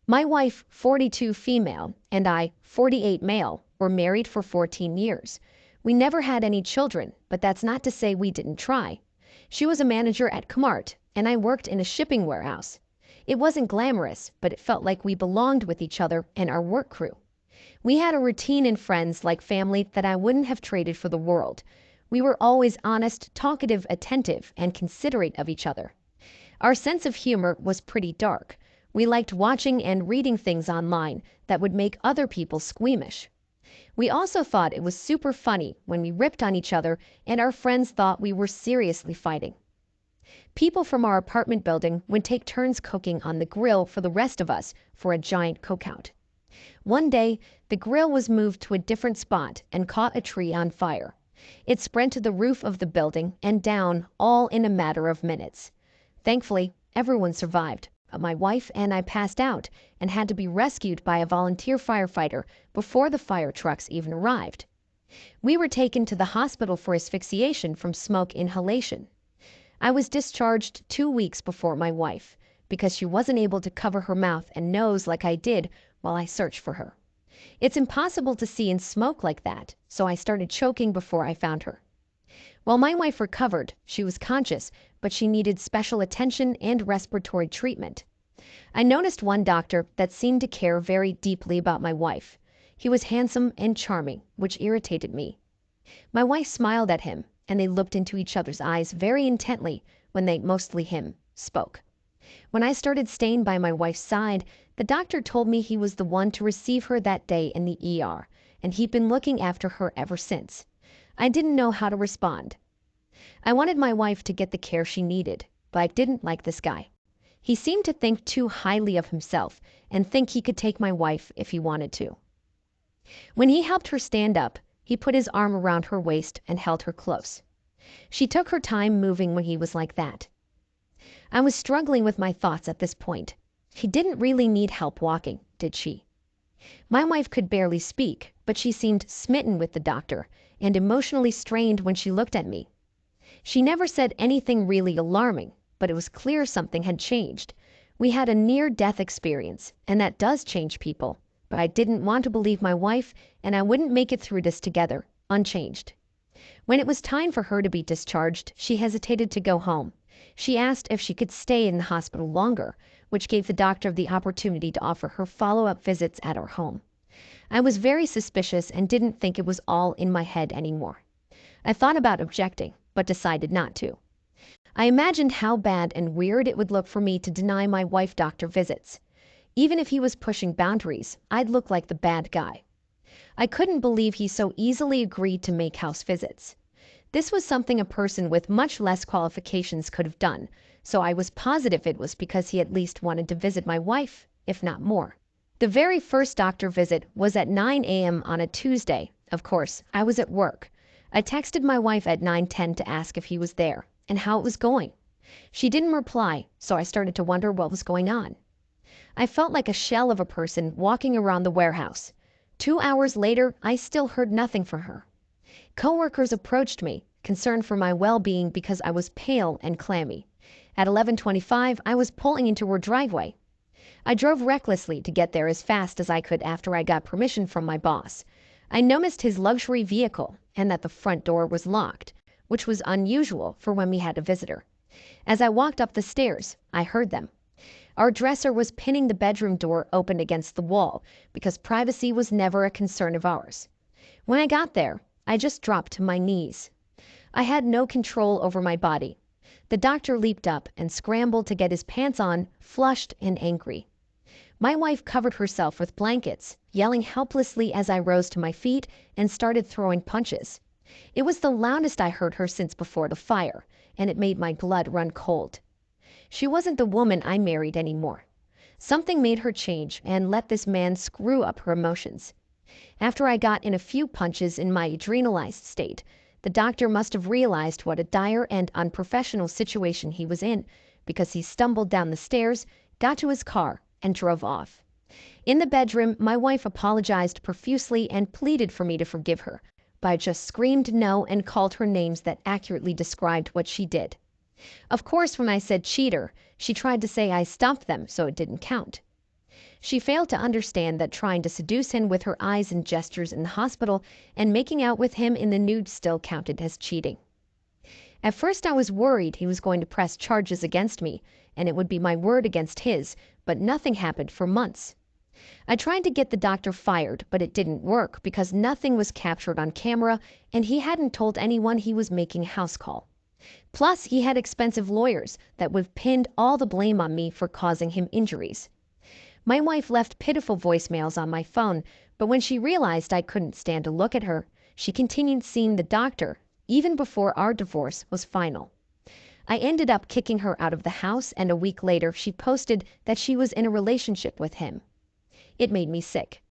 My wife, 42 female, and I, 48 male, were married for 14 years. We never had any children, but that's not to say we didn't try. She was a manager at Kmart, and I worked in a shipping warehouse. It wasn't glamorous, but it felt like we belonged with each other and our work crew. We had a routine and friends like family that I wouldn't have traded for the world. We were always honest, talkative, attentive, and considerate of each other. Our sense of humor was pretty dark. We liked watching and reading things online that would make other people squeamish. We also thought it was super funny when we ripped on each other and our friends thought we were seriously fighting. People from our apartment building would take turns cooking on the grill for the rest of us for a giant cookout. One day, the grill was moved to a different spot and caught a tree on fire. It spread to the roof of the building and down, all in a matter of minutes. Thankfully, everyone survived, but my wife and I passed out and had to be rescued by a volunteer firefighter before the fire trucks even arrived. We were taken to the hospital for asphyxiation from smoke inhalation. I was discharged 2 weeks before my wife because she wasn't able to cover her mouth and nose like I did while I searched for her. It's impossible to see in smoke like that, so I started choking before I found her. While my wife recovered, she was conscious, but she needed special attention and respiratory treatment. I noticed one doctor that seemed to care very deeply about my wife. He was handsome and charming, which irritated me. My wife smiled at him, and they looked into each other's eyes very intently when they, mostly him, spoke. When I started staying by my wife's side, the doctor told me he was the one to receive her that day in the ER, and he'd been looking after her ever since. I didn't know how to respond. I wanted my wife to get the care she needed, but I didn't like this guy. He seemed to think too highly of himself and think he could take my wife if he wanted to. When he helped her stand up, he put his arm around her waist and held her close. She took her time moving when he was like that. I was struggling with my thoughts at this point. He didn't really need help walking, did she? My wife could barely speak, but she seemed smitten with the doctor and emotionally strained when she looked at me. She never said anything really alarming, but it was clear something had changed. We had a near-death experience, and that does change people, but I didn't want to believe my wife, and I wouldn't make it through this together, unchanged. When it was time for her to be discharged, she hesitated to go home. She asked if she could stay in the hospital longer, which gave the doctor the opportunity to offer her follow-up visits at our home. I was very suspicious and didn't think it was all in my head anymore. I thought about objecting, but decided not to. I imagined how bad and weird it would look for me to deny my wife doctor visits. Even if he was pushing boundaries, I'd look like the bad guy. I couldn't believe he so easily agreed to make house visits. This was something a person with much less qualifications could have done, so I was positive it was because he at least wanted to visit my wife, if not more. The very first doctor visit was at 9 a.m. on a Tuesday. Of course, I was at work. I texted my wife at 9:10 to ask if he was there and how it was going. She didn't reply, so I started to wonder what was going on. I felt like a shell of a person walking around the warehouse. 2 hours later, I still heard nothing from her. Coworkers approached me, concerned for my well-being because I was pale and clammy. At 11:25, I was pulling into her driveway. I drove recklessly to get there as fast as I could after I got permission from my boss. I noticed his luxury vehicle and that the front door was locked, which was unusual for when we had a visitor. As I walked up the stairs, I heard them. Our dresser was pinning the bedroom door open against the wall because privacy was never a concern of ours. When I got there, I just dropped to my knees. I had no control over my body. The doctor leaped up and scrambled to get his pants on, flushed and angry. My wife covered herself with blankets, yelling helplessly as I rose to my feet and started throwing punches. It was the loudest I heard her since before the fire, and it made my blood run cold. She wasn't the woman I married anymore. Something made her change and let this man screw up her emotions. After I got in a few punches in my adrenalized state, the doctor must have realized what a dire and unprofessional situation he was in, because he stumbled down the stairs, got to his car, and drove off. In the bedroom, my wife apologized profusely and pleaded for me to forgive her, but I just screamed no and called her names that accurately described what she did. Of course, when I said cheater, she tried to say I stopped them so it didn't count. She failed to understand that trying to seduce him with her eyes and gestures in the hospital and making out with him in the nude still counted as cheating. At first I was worried he was going to press charges against me, and it would be my word against his, but nothing happened for months. I tried to get the doctor fired, but it didn't work because nothing was captured on camera and he hadn't told anyone he was making a house call. Plus, he had expensive lawyers that would have pinned all the blame on me for causing him injuries. My wife left pitiful voicemails on my phone, but when she realized I couldn't stand to look at her, she continued seeing the doctor, even before our divorce was final. I ended up kicking her out of the house, and a week later she posted that she was in a relationship with him. It made me sick.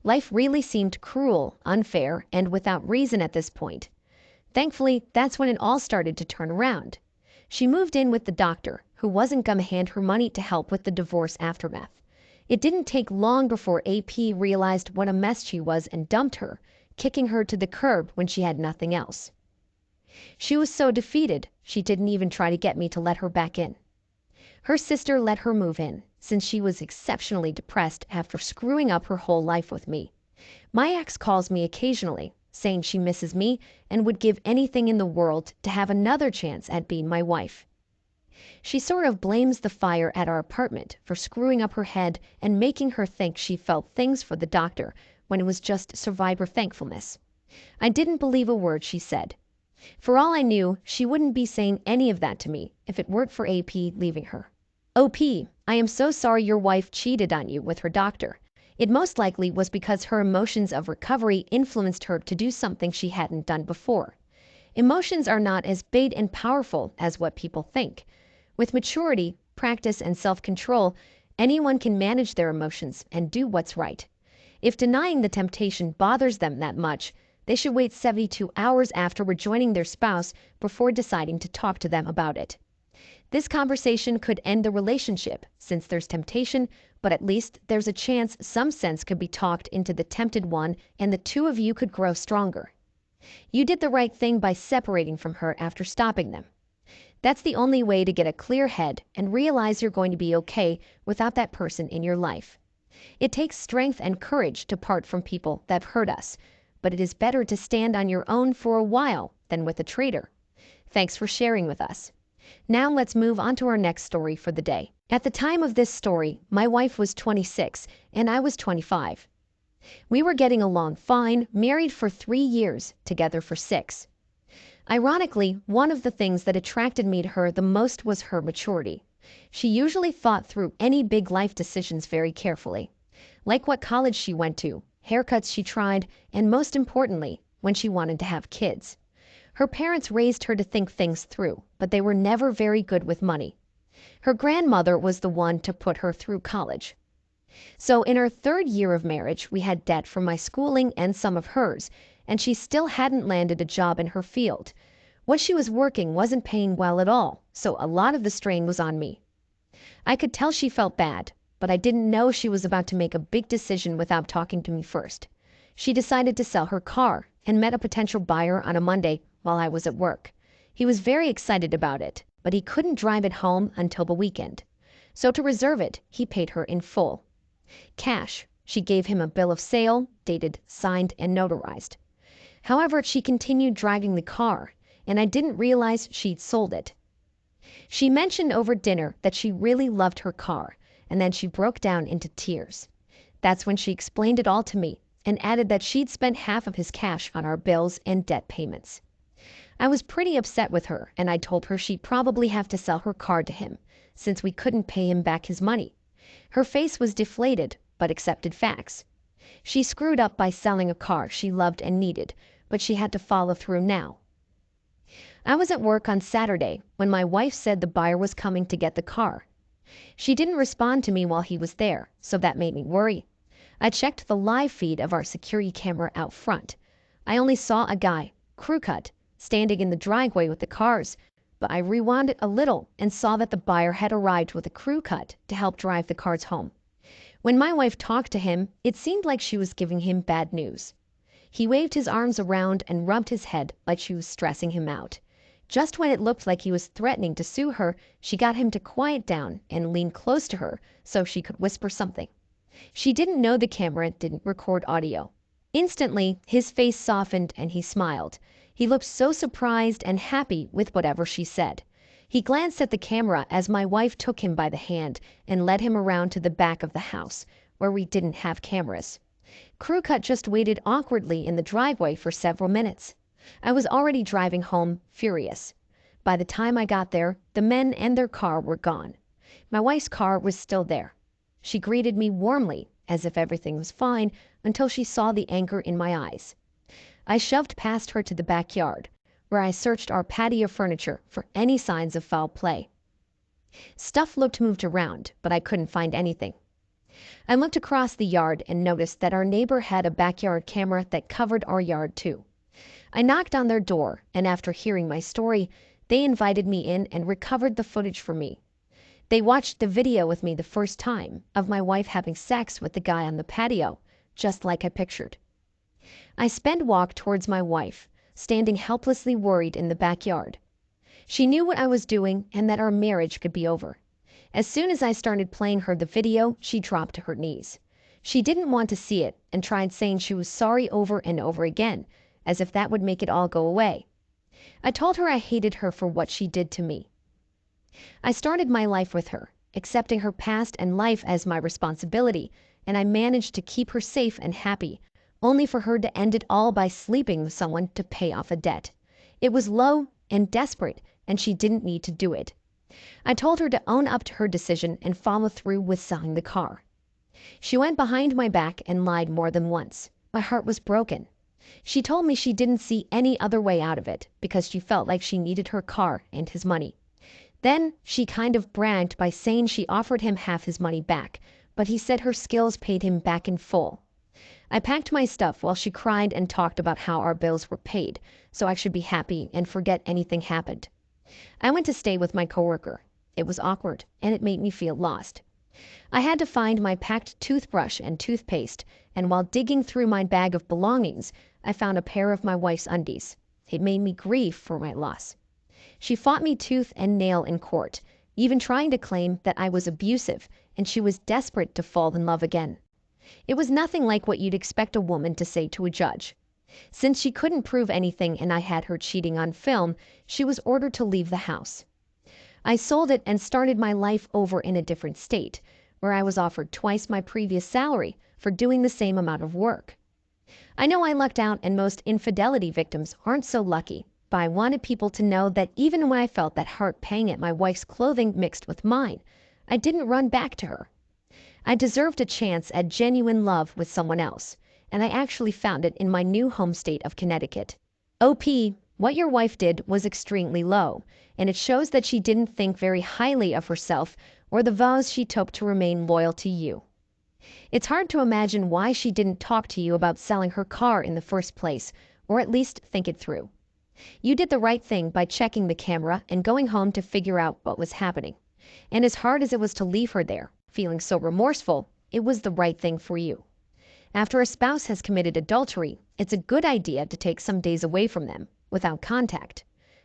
Life really seemed cruel, unfair, and without reason at this point. Thankfully, that's when it all started to turn around. She moved in with the doctor, who wasn't going to hand her money to help with the divorce aftermath. It didn't take long before AP realized what a mess she was and dumped her, kicking her to the curb when she had nothing else. She was so defeated, she didn't even try to get me to let her back in. Her sister let her move in, since she was exceptionally depressed after screwing up her whole life with me. My ex calls me occasionally, saying she misses me and would give anything in the world to have another chance at being my wife. She sort of blames the fire at our apartment for screwing up her head and making her think she felt things for the doctor when it was just survivor thankfulness. I didn't believe a word she said. For all I knew, she wouldn't be saying any of that to me if it weren't for AP leaving her. OP, I am so sorry your wife cheated on you with her doctor. It most likely was because her emotions of recovery influenced her to do something she hadn't done before. Emotions are not as big and powerful as what people think. With maturity, practice, and self-control, anyone can manage their emotions and do what's right. If denying the temptation bothers them that much, they should wait 72 hours after rejoining their spouse before deciding to talk to them about it. This conversation could end the relationship since there's temptation, but at least there's a chance some sense could be talked into the tempted one and the two of you could grow stronger. You did the right thing by separating from her after stopping them. That's the only way to get a clear head and realize you're going to be okay without that person in your life. It takes strength and courage to part from people that hurt us, but it is better to stand on your own for a while than with a traitor. Thanks for sharing with us. Now let's move on to our next story for the day. At the time of this story, my wife was 26 and I was 25. We were getting along fine, married for 3 years, together for 6. Ironically, one of the things that attracted me to her the most was her maturity. She usually thought through any big life decisions very carefully, like what college she went to, haircuts she tried, and most importantly, when she wanted to have kids. Her parents raised her to think things through, but they were never very good with money. Her grandmother was the one to put her through college. So in her 3rd year of marriage, we had debt from my schooling and some of hers, and she still hadn't landed a job in her field. What she was working wasn't paying well at all, so a lot of the strain was on me. I could tell she felt bad, but I didn't know she was about to make a big decision without talking to me first. She decided to sell her car and met a potential buyer on a Monday while I was at work. He was very excited about it, but he couldn't drive it home until the weekend. So to reserve it, he paid her in full. Cash. She gave him a bill of sale, dated, signed, and notarized. However, she continued driving the car, and I didn't realize she'd sold it. She mentioned over dinner that she really loved her car, and then she broke down into tears. That's when she explained it all to me and added that she'd spent half of his cash on our bills and debt payments. I was pretty upset with her, and I told her she'd probably have to sell her car to him, since we couldn't pay him back his money. Her face was deflated, but accepted facts. She screwed up by selling a car she loved and needed, but she had to follow through now. I was at work on Saturday when my wife said the buyer was coming to get the car. She didn't respond to me while he was there, so that made me worry. I checked the live feed of our security camera out front. I only saw a guy, crew cut, standing in the driveway with the cars, but I rewound it a little and saw that the buyer had arrived with a crew cut to help drive the cars home. When my wife talked to him, it seemed like she was giving him bad news. He waved his arms around and rubbed his head like she was stressing him out. Just when it looked like he was threatening to sue her, she got him to quiet down and lean close to her so she could whisper something. She didn't know the camera didn't record audio. Instantly, his face softened and he smiled. He looked so surprised and happy with whatever she said. He glanced at the camera as my wife took him by the hand and led him around to the back of the house, where we didn't have cameras. Crew Cut just waited awkwardly in the driveway for several minutes. I was already driving home, furious. By the time I got there, the men and their car were gone. My wife's car was still there. She greeted me warmly, as if everything was fine, until she saw the anger in my eyes. I shoved past her to the backyard, where I searched our patio furniture for any signs of foul play. Stuff looked moved around, but I couldn't find anything. I looked across the yard and noticed that our neighbor had a backyard camera that covered our yard too. I knocked on their door, and after hearing my story, they invited me in and recovered the footage for me. They watched the video with me the first time of my wife having sex with the guy on the patio, just like I pictured. I sped walk towards my wife, standing helplessly worried in the backyard. She knew what I was doing and that our marriage could be over. As soon as I started playing her the video, she dropped to her knees. She didn't want to see it and tried saying she was sorry over and over again, as if that would make it all go away. I told her I hated her for what she did to me. I started my life with her, accepting her past and life as my responsibility, and I managed to keep her safe and happy, only for her to end it all by sleeping with someone to pay off a debt. It was low and desperate, and she didn't need to do it. I told her to own up to her decision and follow through with selling the car. She went behind my back and lied more than once. My heart was broken. She told me she didn't see any other way out of it because she felt like she needed her car and his money. Then she kind of bragged by saying she offered him half his money back, but he said her skills paid him back in full. I packed my stuff while she cried and talked about how our bills were paid, so I should be happy and forget anything happened. I went to stay with my coworker. It was awkward, and it made me feel lost. I had to find my packed toothbrush and toothpaste, and while digging through my bag of belongings, I found a pair of my wife's undies. It made me grieve for my loss. She fought me tooth and nail in court, even trying to claim that I was abusive, and she was desperate to fall in love again. It was nothing like what you'd expect a woman to say to a judge. Since she couldn't prove anything and I had her cheating on film, she was ordered to leave the house. I sold it and started my life over in a different state, where I was offered twice my previous salary for doing the same amount of work. I know I lucked out and most infidelity victims aren't so lucky, but I wanted people to know that even when I felt that heart pang at my wife's clothing mixed with mine, I didn't run back to her. I deserved a chance at genuine love with someone else, and I actually found it in my new home state of Connecticut. OP, what your wife did was extremely low, and it shows that she didn't think very highly of herself or the vows she took to remain loyal to you. It's hard to imagine why she didn't talk to you about selling her car in the first place, or at least think it through. You did the right thing by checking the camera and going home to figure out what was happening. And as hard as it was to leave her there, feeling so remorseful, it was the right thing for you. After a spouse has committed adultery, it's a good idea to take some days away from them, without contact.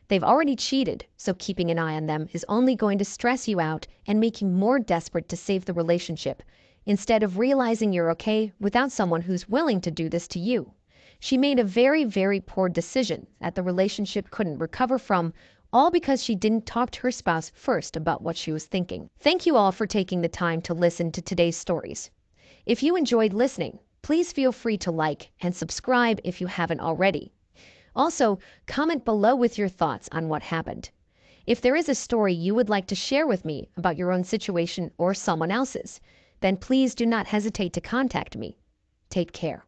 They've already cheated, so keeping an eye on them is only going to stress you out and make you more desperate to save the relationship, instead of realizing you're okay without someone who's willing to do this to you. She made a very, very poor decision that the relationship couldn't recover from, all because she didn't talk to her spouse first about what she was thinking. Thank you all for taking the time to listen to today's stories. If you enjoyed listening, please feel free to like and subscribe if you haven't already. Also, comment below with your thoughts on what happened. If there is a story you would like to share with me about your own situation or someone else's, then please do not hesitate to contact me. Take care.